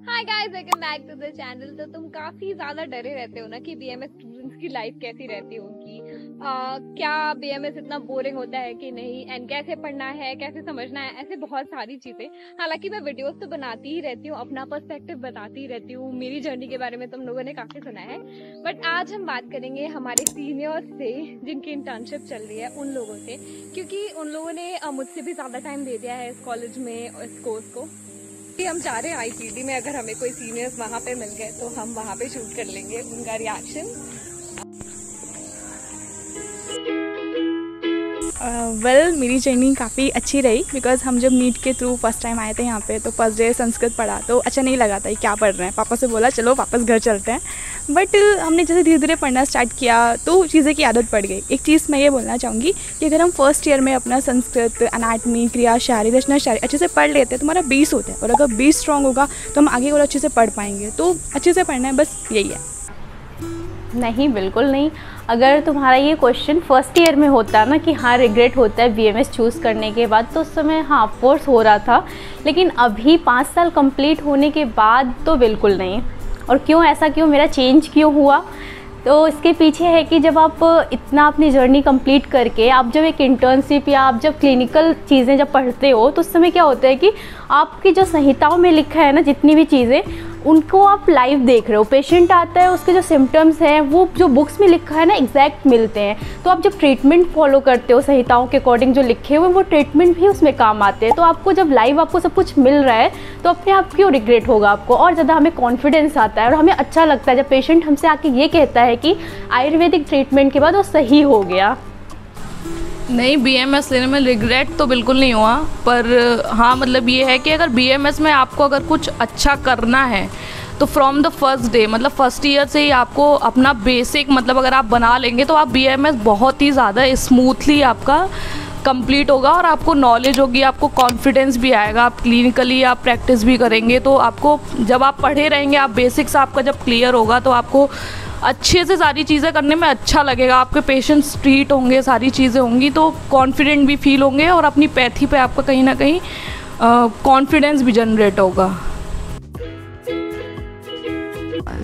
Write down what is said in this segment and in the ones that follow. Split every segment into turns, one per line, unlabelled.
Hi guys, welcome back to the channel. तो तुम काफी ज्यादा डरे रहते हो ना कि बीएमएस स्टूडेंट्स की लाइफ कैसी रहती होगी, क्या बीएमएस इतना बोरिंग होता है कि नहीं, एंड कैसे पढ़ना है, कैसे समझना है, ऐसे बहुत सारी चीजें। हालांकि मैं वीडियोस तो बनाती ही रहती हूँ, अपना पर्सपेक्टिव बताती ही रहती हूँ, मेरी जर्नी के बारे में तुम लोगों ने काफी सुना है। बट आज हम बात करेंगे हमारे सीनियर्स से जिनकी इंटर्नशिप चल रही है, उन लोगों से, क्योंकि उन लोगों ने मुझसे भी ज्यादा टाइम दे दिया है इस कॉलेज में, इस कोर्स को। हम चाह रहे हैं आईपीडी में अगर हमें कोई सीनियर्स वहाँ पे मिल गए तो हम वहाँ पे शूट कर लेंगे उनका रिएक्शन।
मेरी जर्नी काफ़ी अच्छी रही बिकॉज हम जब नीट के थ्रू फर्स्ट टाइम आए थे यहाँ पे तो फर्स्ट डे संस्कृत पढ़ा तो अच्छा नहीं लगा था क्या पढ़ रहे हैं। पापा से बोला चलो वापस घर चलते हैं, बट हमने जैसे धीरे धीरे पढ़ना स्टार्ट किया तो चीज़ें की आदत पड़ गई। एक चीज़ मैं ये बोलना चाहूँगी कि अगर हम फर्स्ट ईयर में अपना संस्कृत, अनाटमी, क्रिया, शायरी, रचना, शायरी अच्छे से पढ़ लेते हैं तो हमारा बेस होता है, और अगर बेस स्ट्रॉन्ग होगा तो हम आगे और अच्छे से पढ़ पाएंगे। तो अच्छे से पढ़ना है, बस यही है।
नहीं, बिल्कुल नहीं। अगर तुम्हारा ये क्वेश्चन फर्स्ट ईयर में होता ना कि हाँ रिग्रेट होता है बीएमएस चूज़ करने के बाद, तो उस समय हाँ फोर्स हो रहा था, लेकिन अभी 5 साल कंप्लीट होने के बाद तो बिल्कुल नहीं। और क्यों ऐसा, क्यों मेरा चेंज क्यों हुआ, तो इसके पीछे है कि जब आप इतना अपनी जर्नी कंप्लीट करके आप जब एक इंटर्नशिप या आप जब क्लिनिकल चीज़ें जब पढ़ते हो तो उस समय क्या होता है कि आपकी जो संहिताओं में लिखा है ना जितनी भी चीज़ें, उनको आप लाइव देख रहे हो। पेशेंट आता है, उसके जो सिम्टम्स हैं वो जो बुक्स में लिखा है ना एग्जैक्ट मिलते हैं। तो आप जब ट्रीटमेंट फॉलो करते हो संहिताओं के अकॉर्डिंग जो लिखे हुए, वो ट्रीटमेंट भी उसमें काम आते हैं। तो आपको जब लाइव आपको सब कुछ मिल रहा है तो अपने आप क्यों रिग्रेट होगा आपको, और ज़्यादा हमें कॉन्फिडेंस आता है और हमें अच्छा लगता है जब पेशेंट हमसे आके ये कहता है कि आयुर्वेदिक ट्रीटमेंट के बाद वो सही हो गया।
नहीं, बीएमएस लेने में रिग्रेट तो बिल्कुल नहीं हुआ, पर हाँ मतलब ये है कि अगर बीएमएस में आपको अगर कुछ अच्छा करना है तो फ्रॉम द फर्स्ट डे, मतलब फर्स्ट ईयर से ही आपको अपना बेसिक मतलब अगर आप बना लेंगे तो आप बीएमएस बहुत ही ज़्यादा स्मूथली आपका कंप्लीट होगा और आपको नॉलेज होगी, आपको कॉन्फिडेंस भी आएगा। आप क्लिनिकली आप प्रैक्टिस भी करेंगे तो आपको जब आप पढ़े रहेंगे, आप बेसिक्स आपका जब क्लियर होगा तो आपको अच्छे से सारी चीज़ें करने में अच्छा लगेगा। आपके पेशेंट्स ट्रीट होंगे, सारी चीज़ें होंगी तो कॉन्फिडेंट भी फील होंगे और अपनी पैथी पे आपका कहीं ना कहीं कॉन्फिडेंस भी जनरेट होगा।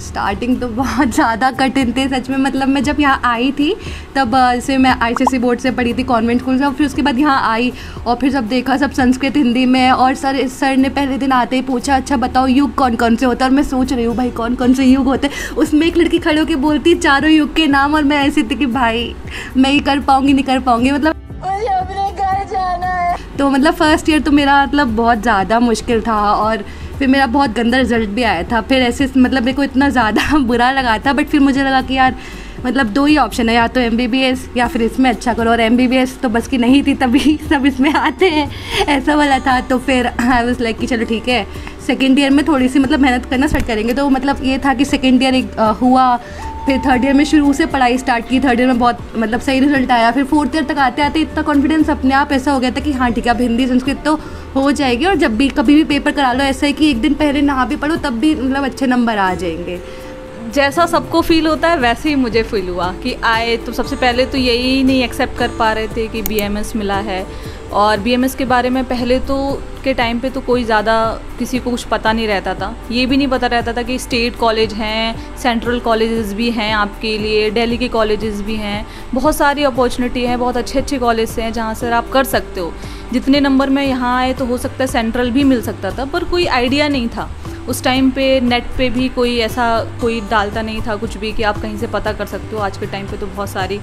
स्टार्टिंग तो बहुत ज़्यादा कठिन थे सच में। मतलब मैं जब यहाँ आई थी तब जैसे मैं आईसीएसई बोर्ड से पढ़ी थी कॉन्वेंट स्कूल से, और फिर उसके बाद यहाँ आई और फिर जब देखा सब संस्कृत हिंदी में, और सर ने पहले दिन आते ही पूछा अच्छा बताओ युग कौन कौन से होते हैं। और मैं सोच रही हूँ भाई कौन कौन से युग होते हैं। उसमें एक लड़की खड़े होकर बोलती चारों युग के नाम, और मैं ऐसी थी कि भाई मैं ये कर पाऊँगी नहीं कर पाऊँगी, मतलब मुझे अपने घर जाना है। तो मतलब फर्स्ट ईयर तो मेरा मतलब बहुत ज़्यादा मुश्किल था, और फिर मेरा बहुत गंदा रिजल्ट भी आया था। फिर ऐसे मतलब मेरे को इतना ज़्यादा बुरा लगा था, बट फिर मुझे लगा कि यार मतलब 2 ही ऑप्शन है, या तो एमबीबीएस या फिर इसमें अच्छा करो। और एमबीबीएस तो बस की नहीं थी, तभी सब इसमें आते हैं, ऐसा वाला था। तो फिर आई वाज लाइक कि चलो ठीक है, सेकेंड ईयर में थोड़ी सी मतलब मेहनत करना स्टार्ट करेंगे। तो मतलब ये था कि सेकेंड ईयर हुआ, फिर थर्ड ईयर में शुरू से पढ़ाई स्टार्ट की। थर्ड ईयर में बहुत मतलब सही रिजल्ट आया। फिर फोर्थ ईयर तक आते आते इतना कॉन्फिडेंस अपने आप ऐसा हो गया था कि हाँ ठीक है अब हिंदी संस्कृत तो हो जाएगी, और जब भी कभी भी पेपर करा लो ऐसा है कि एक दिन पहले ना भी पढ़ो तब भी मतलब अच्छे नंबर आ जाएंगे।
जैसा सबको फील होता है वैसे ही मुझे फील हुआ कि आए तो सबसे पहले तो यही नहीं एक्सेप्ट कर पा रहे थे कि बीएमएस मिला है। और बीएमएस के बारे में पहले तो के टाइम पे तो कोई ज़्यादा किसी को कुछ पता नहीं रहता था। ये भी नहीं पता रहता था कि स्टेट कॉलेज हैं, सेंट्रल कॉलेजेस भी हैं आपके लिए, दिल्ली के कॉलेजेस भी हैं, बहुत सारी अपॉर्चुनिटी है, बहुत अच्छे अच्छे कॉलेज हैं जहाँ से आप कर सकते हो। जितने नंबर में यहाँ आए तो हो सकता है सेंट्रल भी मिल सकता था, पर कोई आइडिया नहीं था उस टाइम पे। नेट पे भी कोई ऐसा कोई डालता नहीं था कुछ भी कि आप कहीं से पता कर सकते हो। आज के टाइम पे तो बहुत सारी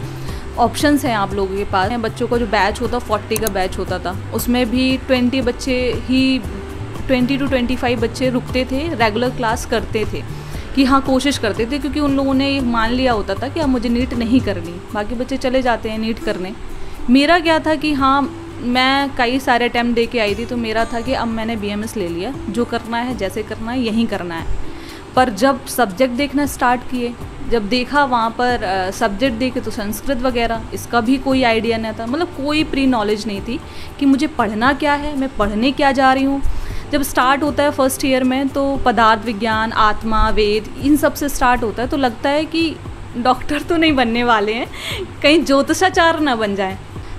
ऑप्शंस हैं आप लोगों के पास। बच्चों का जो बैच होता 40 का बैच होता था, उसमें भी 20 बच्चे ही 20 to 25 बच्चे रुकते थे, रेगुलर क्लास करते थे कि हाँ कोशिश करते थे, क्योंकि उन लोगों ने मान लिया होता था कि अब मुझे नीट नहीं करनी। बाकी बच्चे चले जाते हैं नीट करने। मेरा क्या था कि हाँ मैं कई सारे अटैम्प्ट दे के आई थी, तो मेरा था कि अब मैंने बीएमएस ले लिया, जो करना है जैसे करना है यहीं करना है। पर जब सब्जेक्ट देखना स्टार्ट किए, जब देखा वहाँ पर सब्जेक्ट देखे तो संस्कृत वगैरह, इसका भी कोई आइडिया नहीं था, मतलब कोई प्री नॉलेज नहीं थी कि मुझे पढ़ना क्या है, मैं पढ़ने क्या जा रही हूँ। जब स्टार्ट होता है फर्स्ट ईयर में तो पदार्थ विज्ञान, आत्मा, वेद, इन सब से स्टार्ट होता है, तो लगता है कि डॉक्टर तो नहीं बनने वाले हैं, कहीं ज्योतिषाचार्य ना बन जाए।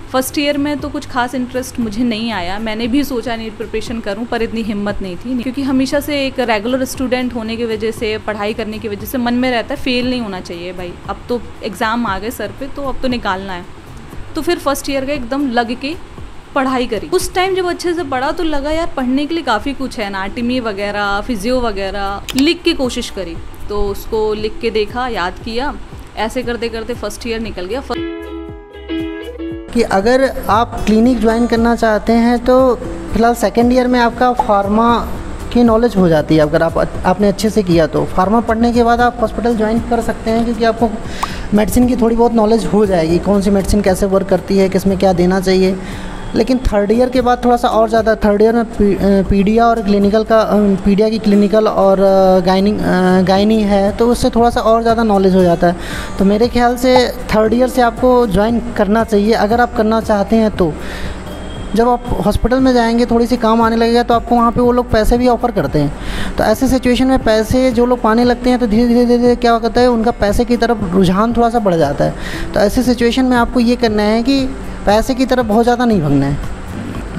फर्स्ट ईयर में तो कुछ खास इंटरेस्ट मुझे नहीं आया, मैंने भी सोचा नीट प्रिपरेशन करूं, पर इतनी हिम्मत नहीं थी, क्योंकि हमेशा से एक रेगुलर स्टूडेंट होने की वजह से, पढ़ाई करने की वजह से मन में रहता है फेल नहीं होना चाहिए भाई, अब तो एग्ज़ाम आ गए सर पे तो अब तो निकालना है। तो फिर फर्स्ट ईयर का एकदम लग के पढ़ाई करी। उस टाइम जब अच्छे से पढ़ा तो लगा यार पढ़ने के लिए काफ़ी कुछ है, एनाटॉमी वगैरह, फिजियो वगैरह, लिख के कोशिश करी, तो उसको लिख के देखा, याद किया, ऐसे करते करते फर्स्ट ईयर निकल गया।
कि अगर आप क्लिनिक ज्वाइन करना चाहते हैं तो फिलहाल सेकेंड ईयर में आपका फार्मा की नॉलेज हो जाती है। अगर आपने अच्छे से किया तो फार्मा पढ़ने के बाद आप हॉस्पिटल ज्वाइन कर सकते हैं, क्योंकि आपको मेडिसिन की थोड़ी बहुत नॉलेज हो जाएगी, कौन सी मेडिसिन कैसे वर्क करती है, किसमें क्या देना चाहिए। लेकिन थर्ड ईयर के बाद थोड़ा सा और ज़्यादा, थर्ड ईयर में पीडिया और क्लिनिकल का, पीडिया की क्लिनिकल और गायनी है, तो उससे थोड़ा सा और ज़्यादा नॉलेज हो जाता है। तो मेरे ख्याल से थर्ड ईयर से आपको ज्वाइन करना चाहिए अगर आप करना चाहते हैं। तो जब आप हॉस्पिटल में जाएंगे, थोड़ी सी काम आने लगेगा तो आपको वहाँ पे वो लोग पैसे भी ऑफ़र करते हैं। तो ऐसे सिचुएशन में पैसे जो लोग पाने लगते हैं तो धीरे धीरे क्या होता है, उनका पैसे की तरफ रुझान थोड़ा सा बढ़ जाता है। तो ऐसे सिचुएशन में आपको ये करना है कि पैसे की तरफ बहुत ज़्यादा नहीं भागना है,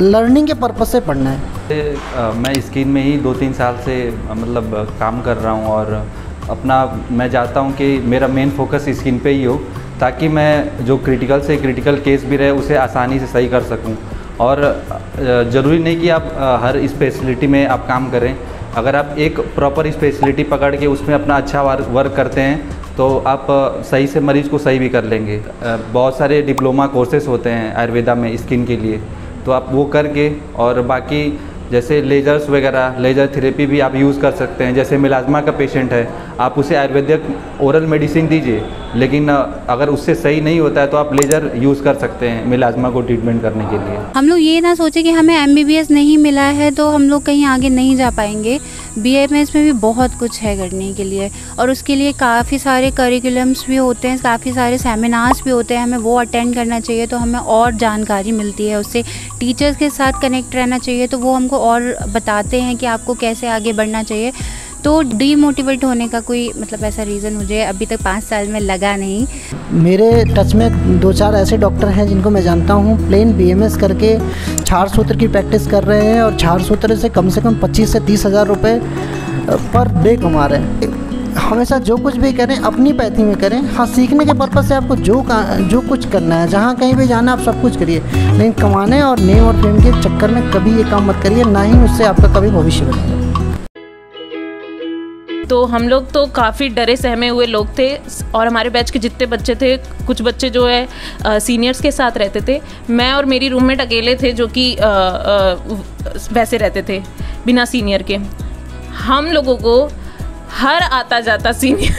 लर्निंग के पर्पज़ से पढ़ना है।
मैं स्किन में ही 2-3 साल से मतलब काम कर रहा हूँ, और अपना मैं चाहता हूँ कि मेरा मेन फोकस स्किन पे ही हो, ताकि मैं जो क्रिटिकल से क्रिटिकल केस भी रहे उसे आसानी से सही कर सकूँ। और ज़रूरी नहीं कि आप हर स्पेशलिटी में आप काम करें। अगर आप एक प्रॉपर स्पेशलिटी पकड़ के उसमें अपना अच्छा वर्क करते हैं तो आप सही से मरीज़ को सही भी कर लेंगे। बहुत सारे डिप्लोमा कोर्सेज होते हैं आयुर्वेदा में स्किन के लिए, तो आप वो करके, और बाकी जैसे लेजर्स वगैरह, लेज़र थेरेपी भी आप यूज़ कर सकते हैं। जैसे मिलाज्मा का पेशेंट है, आप उसे आयुर्वेदिक ओरल मेडिसिन दीजिए, लेकिन अगर उससे सही नहीं होता है तो आप लेज़र यूज़ कर सकते हैं मिलाज्मा को ट्रीटमेंट करने के लिए।
हम लोग ये ना सोचे कि हमें MBBS नहीं मिला है तो हम लोग कहीं आगे नहीं जा पाएंगे। BMS में भी बहुत कुछ है करने के लिए, और उसके लिए काफ़ी सारे करिकुलम्स भी होते हैं, काफ़ी सारे सेमिनार्स भी होते हैं, हमें वो अटेंड करना चाहिए तो हमें और जानकारी मिलती है उससे। टीचर्स के साथ कनेक्ट रहना चाहिए तो वो हमको और बताते हैं कि आपको कैसे आगे बढ़ना चाहिए। तो डीमोटिवेट होने का कोई मतलब ऐसा रीज़न मुझे अभी तक 5 साल में लगा नहीं।
मेरे टच में 2-4 ऐसे डॉक्टर हैं जिनको मैं जानता हूँ, प्लेन BMS करके क्षार सूत्र की प्रैक्टिस कर रहे हैं और क्षार सूत्र से कम 25 से 30 हज़ार रुपये पर डे कमा रहे हैं। हमेशा जो कुछ भी करें अपनी पैथी में करें। हाँ, सीखने के पर्पज़ से आपको जो कुछ करना है, जहाँ कहीं भी जाना आप सब कुछ करिए, लेकिन कमाने और नेम और फेम के चक्कर में कभी ये काम मत करिए, ना ही उससे आपका कभी भविष्य बनेगा।
तो हम लोग तो काफ़ी डरे सहमे हुए लोग थे, और हमारे बैच के जितने बच्चे थे, कुछ बच्चे जो है सीनियर्स के साथ रहते थे। मैं और मेरी रूममेट अकेले थे जो कि वैसे रहते थे बिना सीनियर के। हम लोगों को हर आता जाता सीनियर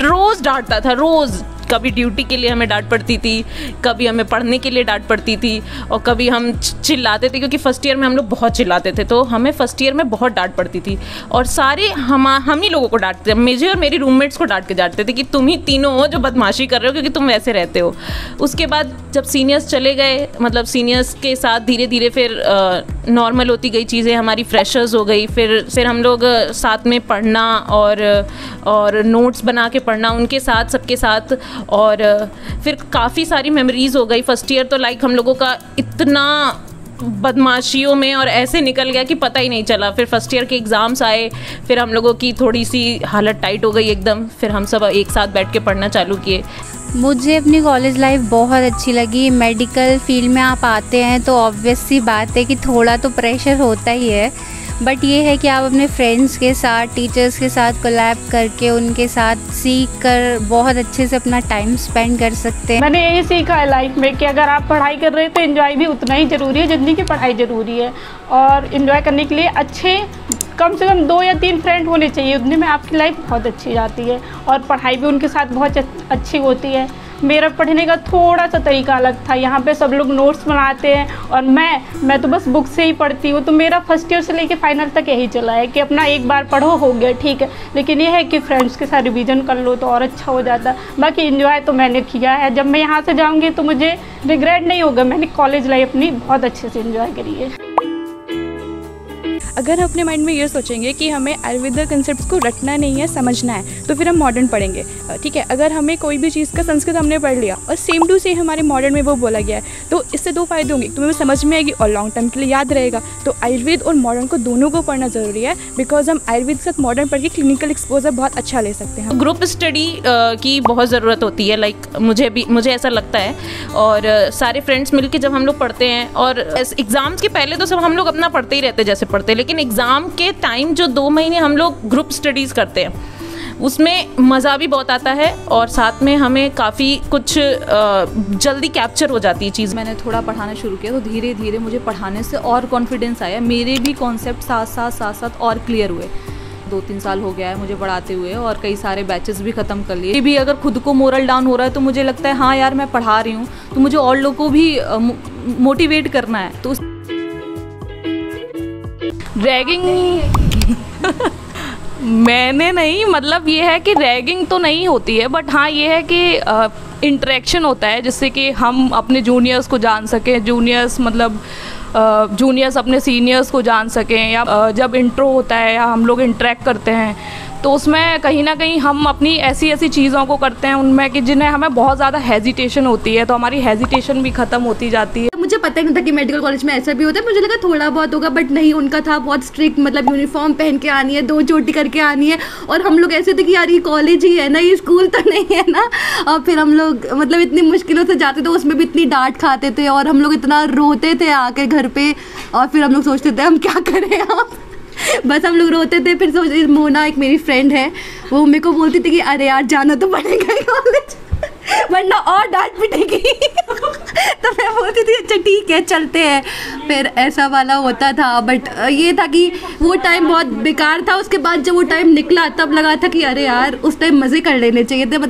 रोज़ डांटता था, रोज़। कभी ड्यूटी के लिए हमें डांट पड़ती थी, कभी हमें पढ़ने के लिए डांट पड़ती थी, और कभी हम चिल्लाते थे, क्योंकि फर्स्ट ईयर में हम लोग बहुत चिल्लाते थे, तो हमें फर्स्ट ईयर में बहुत डांट पड़ती थी। और सारे हम ही लोगों को डांटते थे, मुझे और मेरी रूममेट्स को डांट के डांटते थे कि तुम ही तीनों हो जो बदमाशी कर रहे हो, क्योंकि तुम वैसे रहते हो। उसके बाद जब सीनियर्स चले गए, मतलब सीनियर्स के साथ धीरे धीरे फिर नॉर्मल होती गई चीज़ें, हमारी फ्रेशर्स हो गई, फिर हम लोग साथ में पढ़ना और नोट्स बना के पढ़ना उनके साथ, सबके साथ, और फिर काफ़ी सारी मेमोरीज हो गई। फर्स्ट ईयर तो लाइक हम लोगों का इतना बदमाशियों में और ऐसे निकल गया कि पता ही नहीं चला। फिर फर्स्ट ईयर के एग्ज़ाम्स आए, फिर हम लोगों की थोड़ी सी हालत टाइट हो गई एकदम, फिर हम सब एक साथ बैठ के पढ़ना चालू किए।
मुझे अपनी कॉलेज लाइफ बहुत अच्छी लगी। मेडिकल फील्ड में आप आते हैं तो ऑब्वियस सी बात है कि थोड़ा तो प्रेशर होता ही है, बट ये है कि आप अपने फ्रेंड्स के साथ, टीचर्स के साथ कोलैब करके उनके साथ सीख कर बहुत अच्छे से अपना टाइम स्पेंड कर सकते हैं।
मैंने यही सीखा है लाइफ में कि अगर आप पढ़ाई कर रहे हैं तो एंजॉय भी उतना ही ज़रूरी है जितनी की पढ़ाई ज़रूरी है। और एंजॉय करने के लिए अच्छे कम से कम 2 या 3 फ्रेंड होने चाहिए, उतने में आपकी लाइफ बहुत अच्छी जाती है और पढ़ाई भी उनके साथ बहुत अच्छी होती है। मेरा पढ़ने का थोड़ा सा तरीका अलग था। यहाँ पे सब लोग नोट्स बनाते हैं और मैं तो बस बुक से ही पढ़ती हूँ। तो मेरा फर्स्ट ईयर से लेके फाइनल तक यही चला है कि अपना एक बार पढ़ो, हो गया, ठीक है। लेकिन ये है कि फ्रेंड्स के साथ रिवीजन कर लो तो और अच्छा हो जाता। बाकी एंजॉय तो मैंने किया है। जब मैं यहाँ से जाऊँगी तो मुझे रिग्रेट नहीं होगा। मैंने कॉलेज लाइफ अपनी बहुत अच्छे से एंजॉय करी है।
अगर हम अपने माइंड में ये सोचेंगे कि हमें आयुर्वेदा कंसेप्ट को रटना नहीं है, समझना है, तो फिर हम मॉडर्न पढ़ेंगे, ठीक है। अगर हमें कोई भी चीज़ का संस्कृत हमने पढ़ लिया और सेम टू सेम हमारे मॉडर्न में वो बोला गया है, तो इससे दो फायदे होंगे, तुम्हें समझ में आएगी और लॉन्ग टर्म के लिए याद रहेगा। तो आयुर्वेद और मॉडर्न को दोनों को पढ़ना ज़रूरी है, बिकॉज हम आयुर्वेद के साथ मॉडर्न पढ़ के क्लिनिकल एक्सपोजर बहुत अच्छा ले सकते हैं।
ग्रुप स्टडी की बहुत ज़रूरत होती है, लाइक मुझे ऐसा लगता है। और सारे फ्रेंड्स मिलके जब हम लोग पढ़ते हैं, और एग्ज़ाम्स के पहले तो सब हम लोग अपना पढ़ते ही रहते हैं जैसे पढ़ते हैं, लेकिन एग्ज़ाम के टाइम जो 2 महीने हम लोग ग्रुप स्टडीज़ करते हैं, उसमें मज़ा भी बहुत आता है और साथ में हमें काफ़ी कुछ जल्दी कैप्चर हो जाती है चीज़।
मैंने थोड़ा पढ़ाना शुरू किया तो धीरे धीरे मुझे पढ़ाने से और कॉन्फिडेंस आया, मेरे भी कॉन्सेप्ट साथ और क्लियर हुए। 2-3 साल हो गया है मुझे पढ़ाते हुए और कई सारे बैचेस भी ख़त्म कर लिए। भी अगर खुद को मोरल डाउन हो रहा है तो मुझे लगता है हाँ यार मैं पढ़ा रही हूँ, तो मुझे और लोगों को भी मोटिवेट करना है। तो
रैगिंग मैंने नहीं, मतलब ये है कि रैगिंग तो नहीं होती है, बट हाँ ये है कि इंटरेक्शन होता है जिससे कि हम अपने जूनियर्स को जान सकें, जूनियर्स अपने सीनियर्स को जान सकें, या जब इंट्रो होता है या हम लोग इंटरेक्ट करते हैं तो उसमें कहीं ना कहीं हम अपनी ऐसी चीज़ों को करते हैं उनमें कि जिन्हें हमें बहुत ज़्यादा हेजिटेशन होती है, तो हमारी हेजिटेशन भी ख़त्म होती जाती है।
मुझे पता ही नहीं था कि मेडिकल कॉलेज में ऐसा भी होता है, मुझे लगा थोड़ा बहुत होगा, बट नहीं, उनका था बहुत स्ट्रिक्ट, मतलब यूनिफॉर्म पहन के आनी है, 2 चोटी करके आनी है। और हम लोग ऐसे थे कि यार ये कॉलेज ही है ना, ये स्कूल तो नहीं है ना। और फिर हम लोग मतलब इतनी मुश्किलों से जाते थे, उसमें भी इतनी डांट खाते थे और हम लोग इतना रोते थे आके घर पे, और फिर हम लोग सोचते थे हम क्या करें अब। बस हम लोग रोते थे। फिर सोच, मोना एक मेरी फ्रेंड है, वो मेरे को बोलती थी कि अरे यार जाना तो पड़ेगा कॉलेज वरना और डांट पिटेगी। तो मैं बोलती थी अच्छा ठीक है चलते हैं। फिर ऐसा वाला होता था, बट ये था कि वो टाइम बहुत बेकार था। उसके बाद जब वो टाइम निकला तब लगा था कि अरे यार उस टाइम मज़े कर लेने चाहिए थे। मतलब